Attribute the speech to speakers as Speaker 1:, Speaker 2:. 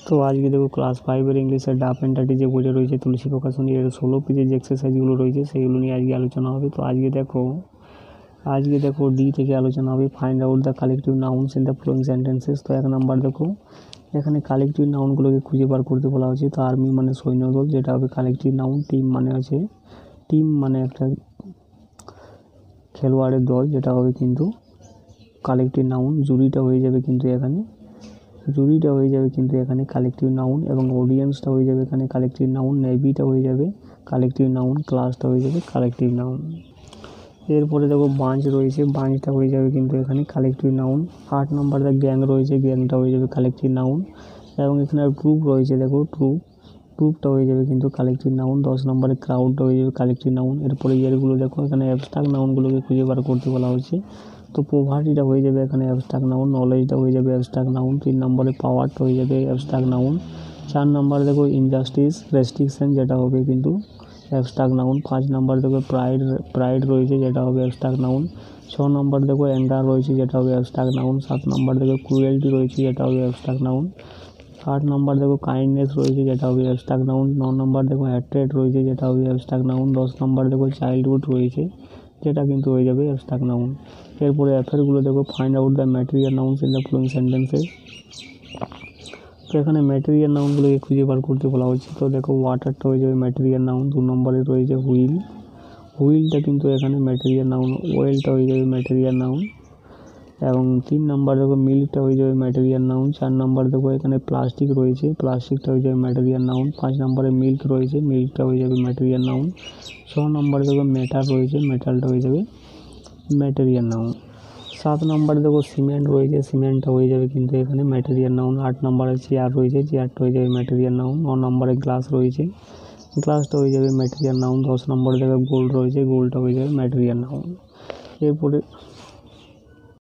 Speaker 1: তো আজকে দেখো ক্লাস 5-এর ইংলিশের ডাফ অ্যান্ড ডার্টি যে বইটা রয়েছে তুলসী প্রকাশনী এর 16 পেজের যে এক্সারসাইজগুলো রয়েছে সেগুলো নিয়ে আজকে আলোচনা হবে। তো আজকে দেখো ডি থেকে আলোচনা হবে, find out the collective nouns in the following sentences. তো 1 নাম্বার দেখো এখানে কালেকটিভ নাউনগুলোকে খুঁজে বার করতে বলা হচ্ছে। তো আর্মি মানে সৈন্যদল, যেটা হবে কালেকটিভ নাউন। টিম মানে একটা খেলোয়াড়ের দল, যেটা হবে কিন্তু কালেকটিভ নাউন। জুরিটা হয়ে যাবে কিন্তু এখানে কালেকটিভ নাউন, এবং অডিয়েন্সটা হয়ে যাবে এখানে কালেকটিভ নাউন। নেভিটা হয়ে যাবে কালেকটিভ নাউন, ক্লাসটা হয়ে যাবে কালেকটিভ নাউন। এরপরে দেখো বাঞ্চ রয়েছে, বাঞ্চটা হয়ে যাবে কিন্তু এখানে কালেকটিভ নাউন। 8 নাম্বার গ্যাং রয়েছে, গ্যাংটা হয়ে যাবে কালেকটিভ নাউন। এবং এখানে ট্রুপ রয়েছে, দেখো ট্রুপটা হয়ে যাবে কিন্তু কালেকটিভ নাউন। 10 নম্বরে ক্রাউডটা হয়ে যাবে কালেকটিভ নাউন। এরপরে ইয়ারগুলো দেখো, এখানে অ্যাবস্ট্রাক্ট নাউনগুলোকে খুঁজে বার করতে বলা হচ্ছে। তো পোভার্টিটা হয়ে যাবে এখানে অ্যাবস্ট্রাক্ট নাউন, নলেজটা হয়ে যাবে অ্যাবস্ট্রাক্ট নাউন। 3 নম্বরে পাওয়ারটা হয়ে যাবে অ্যাবস্ট্রাক্ট নাউন। 4 নম্বরে দেখো ইনজাস্টিস, রেস্ট্রিকশন, যেটা হবে কিন্তু অ্যাবস্ট্রাক্ট নাউন। 5 নম্বর দেখো প্রাইড রয়েছে, যেটা হবে অ্যাবস্ট্রাক্ট নাউন। 6 নম্বর দেখো অ্যাঙ্গার রয়েছে, যেটা হবে অ্যাবস্ট্রাক্ট নাউন। 7 নম্বর দেখো ক্রুয়েলটি রয়েছে, যেটা হবে অ্যাবস্ট্রাক্ট নাউন। 8 নম্বর দেখো কাইন্ডনেস রয়েছে, যেটা হবে অ্যাবস্ট্রাক্ট নাউন। 9 নম্বর দেখো হ্যাট্রেড রয়েছে, যেটা হবে অ্যাবস্ট্রাক্ট নাউন। 10 নম্বর দেখো চাইল্ডহুড রয়েছে, যেটা কিন্তু হয়ে যাবে অ্যাবস্ট্রাক্ট নাউন। এরপরে অ্যাফেয়ারগুলো দেখো, find out the material nouns in the following sentences. তো এখানে ম্যাটেরিয়াল নাউনগুলোকে খুঁজে বার করতে বলা হচ্ছে। তো দেখো ওয়াটারটা হয়ে যাবে ম্যাটেরিয়াল নাউন। 2 নম্বরে রয়েছে হুইলটা কিন্তু এখানে ম্যাটেরিয়াল নাউন। ওয়েলটা হয়ে যাবে ম্যাটেরিয়াল নাউন। এবং 3 নম্বর দেখো মিল্কটা হয়ে যাবে ম্যাটেরিয়াল নাউন। 4 নম্বর দেখো এখানে প্লাস্টিক রয়েছে, প্লাস্টিকটা হয়ে যাবে ম্যাটেরিয়াল নাউন। 5 নম্বরে মিল্ক রয়েছে, মিল্কটা হয়ে যাবে ম্যাটেরিয়াল নাউন। 6 নম্বরে দেখো মেটাল রয়েছে, মেটালটা হয়ে যাবে ম্যাটেরিয়াল নাউন। 7 নম্বরে দেখো সিমেন্ট রয়েছে, সিমেন্টটা হয়ে যাবে কিন্তু এখানে ম্যাটেরিয়াল নাউন। 8 নম্বরে চেয়ার রয়েছে, চেয়ারটা হয়ে যাবে ম্যাটেরিয়াল নাউন। 9 নম্বরে গ্লাস রয়েছে, গ্লাসটা হয়ে যাবে ম্যাটেরিয়াল নাউন। 10 নম্বরে দেখো গোল্ড রয়েছে, গোল্ডটা হয়ে যাবে ম্যাটেরিয়াল নাউন। এরপরে